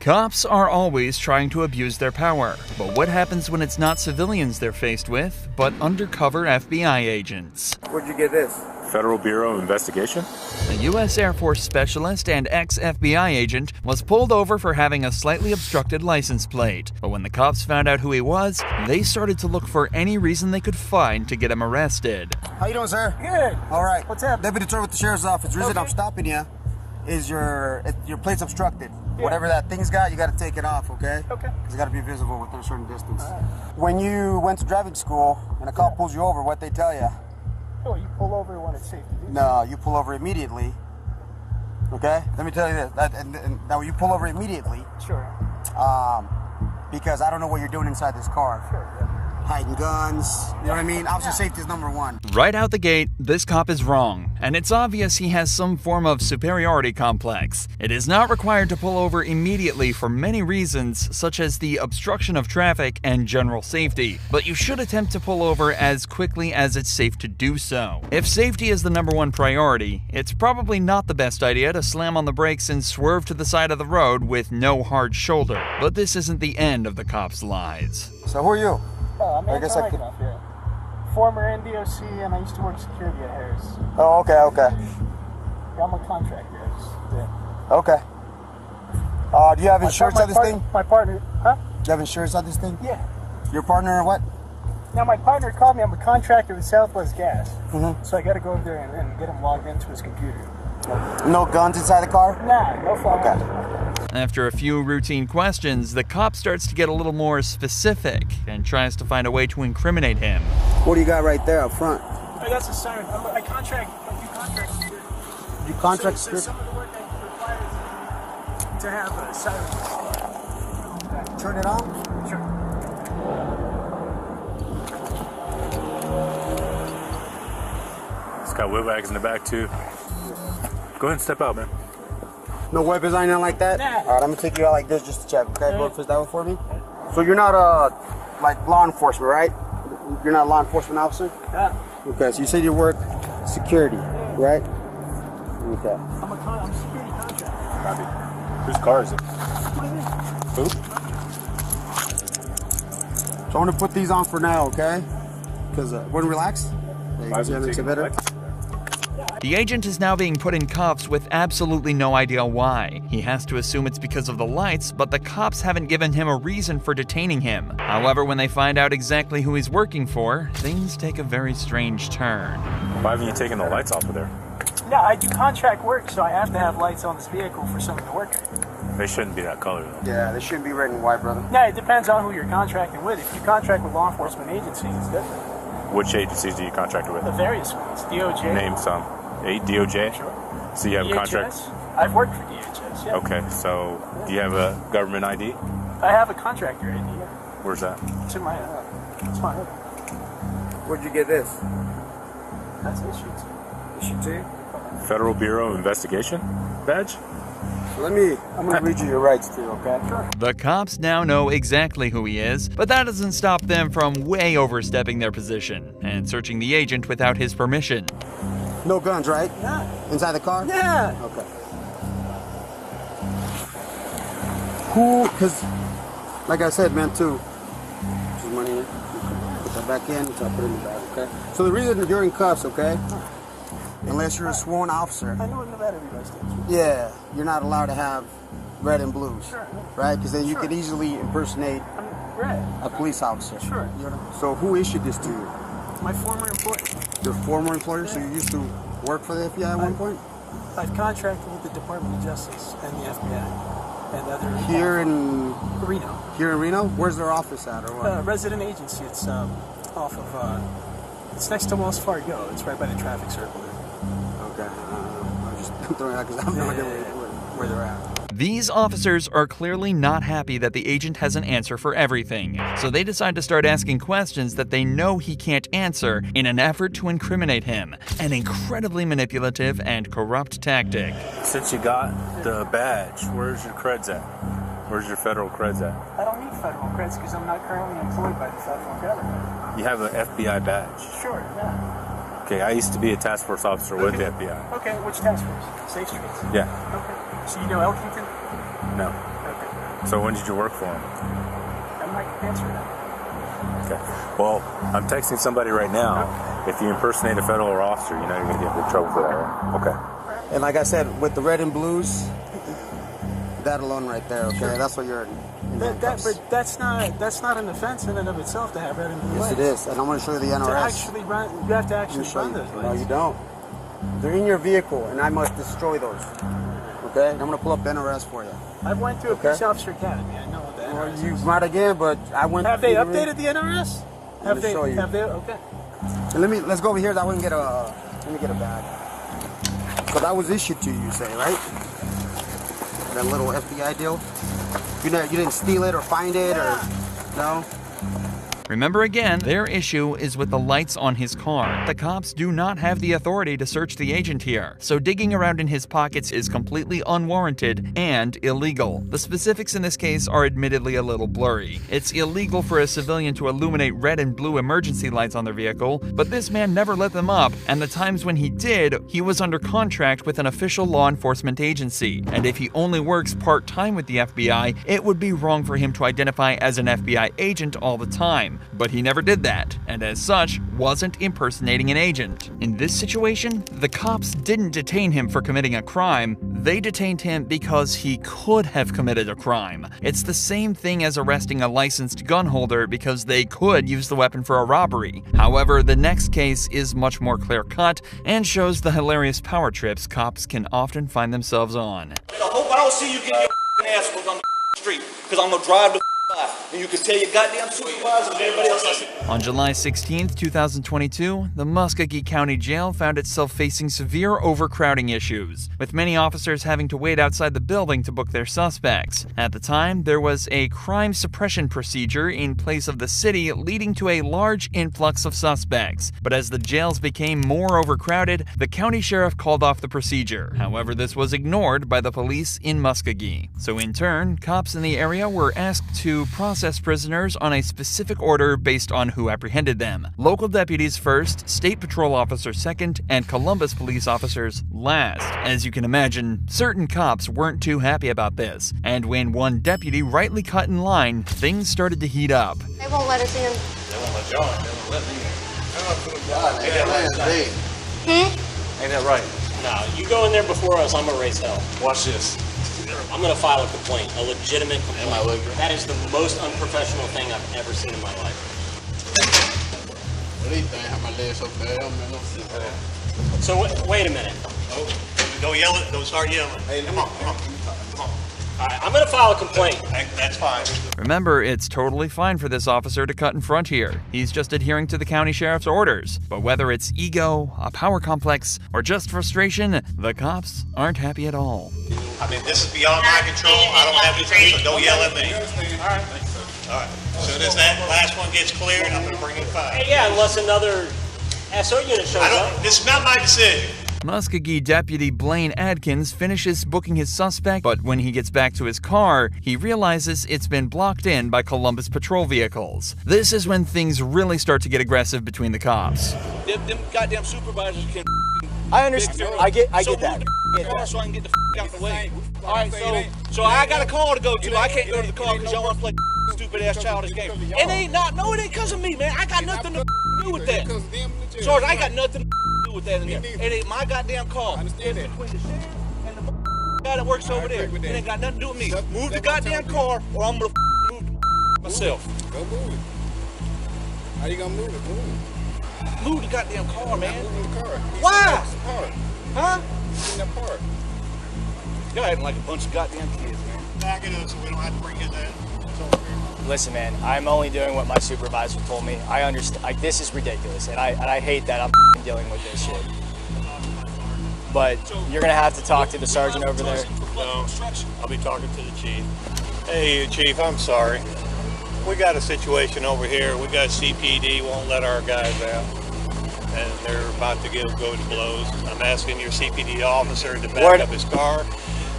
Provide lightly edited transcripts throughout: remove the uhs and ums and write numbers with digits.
Cops are always trying to abuse their power, but what happens when it's not civilians they're faced with, but undercover FBI agents? Where'd you get this? Federal Bureau of Investigation? A U.S. Air Force specialist and ex-FBI agent was pulled over for having a slightly obstructed license plate. But when the cops found out who he was, they started to look for any reason they could find to get him arrested. How you doing, sir? Good. All right. What's up? Deputy Turner with the Sheriff's Office. The reason I'm stopping you is your plate's obstructed. Yeah. Whatever that thing's got, you got to take it off, okay? Okay. It's got to be visible within a certain distance. When you went to driving school and a cop pulls you over, what they tell you? Oh, you pull over when it's safe to do. No, you pull over immediately. Okay? Let me tell you this. Now, you pull over immediately. Sure. Because I don't know what you're doing inside this car. Sure. Yeah. Hiding guns. You know what I mean? Officer safety is number one. Right out the gate, this cop is wrong, and it's obvious he has some form of superiority complex. It is not required to pull over immediately for many reasons, such as the obstruction of traffic and general safety, but you should attempt to pull over as quickly as it's safe to do so. If safety is the number one priority, it's probably not the best idea to slam on the brakes and swerve to the side of the road with no hard shoulder. But this isn't the end of the cop's lies. So who are you? I'm I guess I could- enough, yeah. Former NDOC, and I used to work security at Harris. Oh, okay. Yeah, I'm a contractor. Okay. Do you have insurance on this thing? My partner, huh? Do you have insurance on this thing? Yeah. Your partner or what? Now, my partner called me. I'm a contractor with Southwest Gas. Mm-hmm. So I got to go over there and get him logged into his computer. No guns inside the car? Nah, no firearms. Okay. After a few routine questions, the cop starts to get a little more specific and tries to find a way to incriminate him. What do you got right there up front? That's a siren. I do contract security. You contract So security? some of the work requires to have a siren. Turn it on? Sure. It's got wheel bags in the back too. Go ahead and step out, man. No weapons or anything like that? Nah. All right, I'm gonna take you out like this just to check, okay? Go fist that one for me. So you're not like law enforcement, right? You're not a law enforcement officer? Yeah. Okay, so you said you work security, right? Okay. I'm a security contractor. Copy. Whose car is it? Who? So I'm gonna put these on for now, okay? Because when relaxed, Why is it taking better. The agent is now being put in cuffs with absolutely no idea why. He has to assume it's because of the lights, but the cops haven't given him a reason for detaining him. However, when they find out exactly who he's working for, things take a very strange turn. Why haven't you taken the lights off of there? No, I do contract work, so I have to have lights on this vehicle for some of the work. They shouldn't be that color though. Yeah, they shouldn't be red and white, brother. No, it depends on who you're contracting with. If you contract with law enforcement agencies, it's different. Which agencies do you contract with? The various ones. DOJ. Name some. DOJ? Sure. So you have a contract? DHS. I've worked for DHS, yeah. Okay, so do you have a government ID? I have a contractor ID. Yeah. Where's that? It's in my it's my hood. Where'd you get this? That's issued. Issue two. Federal Bureau of Investigation badge? So I'm gonna read you your rights too, okay? Sure. The cops now know exactly who he is, but that doesn't stop them from way overstepping their position and searching the agent without his permission. No guns, right? Yeah. Inside the car? Yeah. Okay. Who, because, like I said, man, too, this is money in. Put that back in, so I put it in the bag, okay? So the reason you're in cuffs, okay? Unless you're a sworn officer. I know in Nevada we guys do. Yeah, you're not allowed to have red and blues. Sure. Right? Because then you Sure. could easily impersonate Right. a police officer. Sure. So who issued this to you? My former employer. Your former employer? So you used to work for the FBI at one point? I've contracted with the Department of Justice and the FBI and other Here in Reno. Where's their office at or what? Resident agency. It's off of. It's next to Wells Fargo. It's right by the traffic circle. Okay. I'm just throwing out because I have no idea where they're at. These officers are clearly not happy that the agent has an answer for everything, so they decide to start asking questions that they know he can't answer in an effort to incriminate him. An incredibly manipulative and corrupt tactic. Since you got the badge, where's your creds at? Where's your federal creds at? I don't need federal credits because I'm not currently employed by the federal government. You have an FBI badge. Sure. Yeah. Okay, I used to be a task force officer with the FBI. Okay. Which task force? Safe Streets. Yeah. Okay. So you know Elkington? No. Okay. So when did you work for him? I might answer that. Okay. Well, I'm texting somebody right now. If you impersonate a federal officer, you know you're going to get in big trouble for that, right? Okay. And like I said, with the red and blues, that alone right there, okay? That's what you're in handcuffs. But that's not an offense in and of itself to have red and blue Yes, lights. it is. And I'm going to show you the NRS. To actually run, you have to actually run those lights. No, you don't. They're in your vehicle, and I must destroy those. Okay? And I'm going to pull up the NRS for you. I went through a police officer academy. I know what the Well, NRS you is. might again, but I went. Have they updated the NRS? Let me show you. Have they? Okay. And let's go over here. That way we can get a. Let me get a bag. So that was issued to you, say, right? That little FBI deal. You didn't steal it or find it or no. Remember again, their issue is with the lights on his car. The cops do not have the authority to search the agent here, so digging around in his pockets is completely unwarranted and illegal. The specifics in this case are admittedly a little blurry. It's illegal for a civilian to illuminate red and blue emergency lights on their vehicle, but this man never lit them up, and the times when he did, he was under contract with an official law enforcement agency. And if he only works part-time with the FBI, it would be wrong for him to identify as an FBI agent all the time. But he never did that, and as such, wasn't impersonating an agent. In this situation, the cops didn't detain him for committing a crime, they detained him because he could have committed a crime. It's the same thing as arresting a licensed gun holder because they could use the weapon for a robbery. However, the next case is much more clear-cut and shows the hilarious power trips cops can often find themselves on. I hope I don't see you get your ass whooped on the street, because I'm gonna drive the by, and you can tell your goddamn supervisor and everybody else I see. On July 16, 2022, the Muskogee County Jail found itself facing severe overcrowding issues, with many officers having to wait outside the building to book their suspects. At the time, there was a crime suppression procedure in place of the city, leading to a large influx of suspects. But as the jails became more overcrowded, the county sheriff called off the procedure. However, this was ignored by the police in Muskogee. So in turn, cops in the area were asked to process prisoners on a specific order based on who apprehended them. Local deputies first, state patrol officers second, and Columbus police officers last. As you can imagine, certain cops weren't too happy about this, and when one deputy rightly cut in line, things started to heat up. They won't let us in. They won't let y'all in. They won't let me in. Hmm? Ain't that right? No, you go in there before us, I'm gonna raise hell. Watch this. I'm gonna file a complaint, a legitimate complaint. That is the most unprofessional thing I've ever seen in my life. So wait a minute. Oh, don't yell it. Don't start yelling. Hey, come on. All right, I'm gonna file a complaint. That's fine. Remember, it's totally fine for this officer to cut in front here. He's just adhering to the county sheriff's orders. But whether it's ego, a power complex, or just frustration, the cops aren't happy at all. I mean, this is beyond my control. I don't have anything, so don't yell at me. All right. All right. As soon as that last one gets cleared, I'm going to bring in 5. Hey, yeah, unless another SO unit shows up. This is not my decision. Muskogee Deputy Blaine Adkins finishes booking his suspect, but when he gets back to his car, he realizes it's been blocked in by Columbus patrol vehicles. This is when things really start to get aggressive between the cops. Them goddamn supervisors can. I understand. I get that. So I can get the out the way. All right, so I got a call to go to. I can't go to the call because y'all want to play stupid ass childish game. It ain't because of me, man. I got nothing to do with that. Sarge, I got nothing to do with that in there. It ain't my goddamn call. It's between the sheriff and the guy that works over there. It ain't got nothing to do with me. Move the goddamn car, or I'm gonna move myself. Go move it. How you gonna move it? Move the goddamn car, man. Move the car. Why? Huh? Huh? In that part. Y'all acting like a bunch of goddamn kids, man. Back it up so we don't have to bring it down. Listen, man, I'm only doing what my supervisor told me. I understand. This is ridiculous, and I hate that I'm dealing with this shit. But you're gonna have to talk to the sergeant over there. No, I'll be talking to the chief. Hey, Chief, I'm sorry. We got a situation over here. We got CPD won't let our guys out, and they're about to go to blows. I'm asking your CPD officer to back up his car,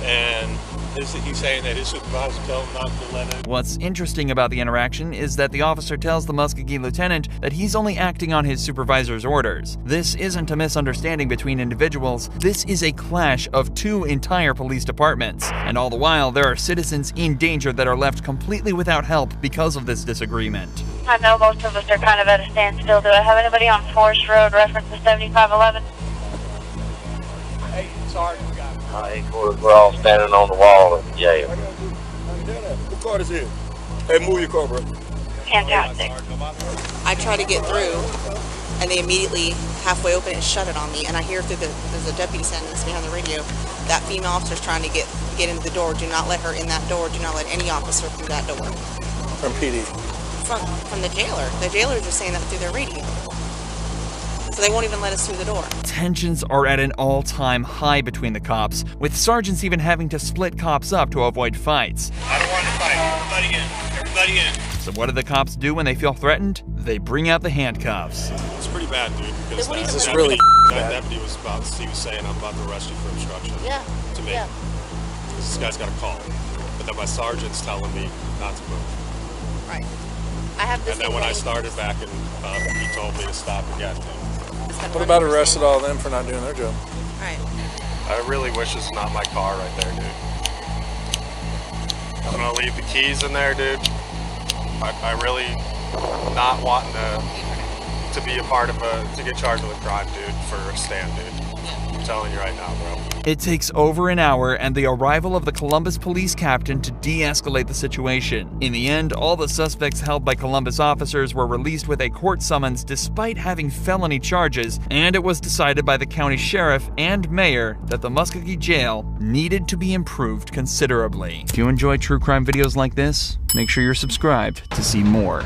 and He's saying that his supervisor told him not to let it. What's interesting about the interaction is that the officer tells the Muskogee lieutenant that he's only acting on his supervisor's orders. This isn't a misunderstanding between individuals, this is a clash of two entire police departments. And all the while, there are citizens in danger that are left completely without help because of this disagreement. I know most of us are kind of at a standstill. Do I have anybody on Forest Road reference to 7511? Hey, Sergeant. We're all standing on the wall at the jail. What car is it? Hey, move your car, bro. Fantastic. I try to get through, and they immediately halfway open and shut it on me. And I hear through there's a deputy standing behind the radio, that female officer's trying to get into the door. Do not let her in that door. Do not let any officer through that door. From PD. From the jailer. The jailers are saying that through their radio. So they won't even let us through the door. Tensions are at an all-time high between the cops, with sergeants even having to split cops up to avoid fights. I don't want to fight. Everybody in. Everybody in. So what do the cops do when they feel threatened? They bring out the handcuffs. It's pretty bad, dude. Because This is really that deputy was saying, I'm about to arrest you for obstruction. Yeah. To me. Yeah. This guy's got a call. But then my sergeant's telling me not to move. Right. I have this. And then when I started back, and he told me to stop again. What about arrested all of them for not doing their job? Right. I really wish it's not my car right there, dude. I'm gonna leave the keys in there, dude. I really not wanting to be a part of to get charged with a crime, dude, for a stand, dude. I'm telling you right now, bro. It takes over an hour and the arrival of the Columbus police captain to de-escalate the situation. In the end, all the suspects held by Columbus officers were released with a court summons despite having felony charges, and it was decided by the county sheriff and mayor that the Muskogee jail needed to be improved considerably. If you enjoy true crime videos like this, make sure you're subscribed to see more.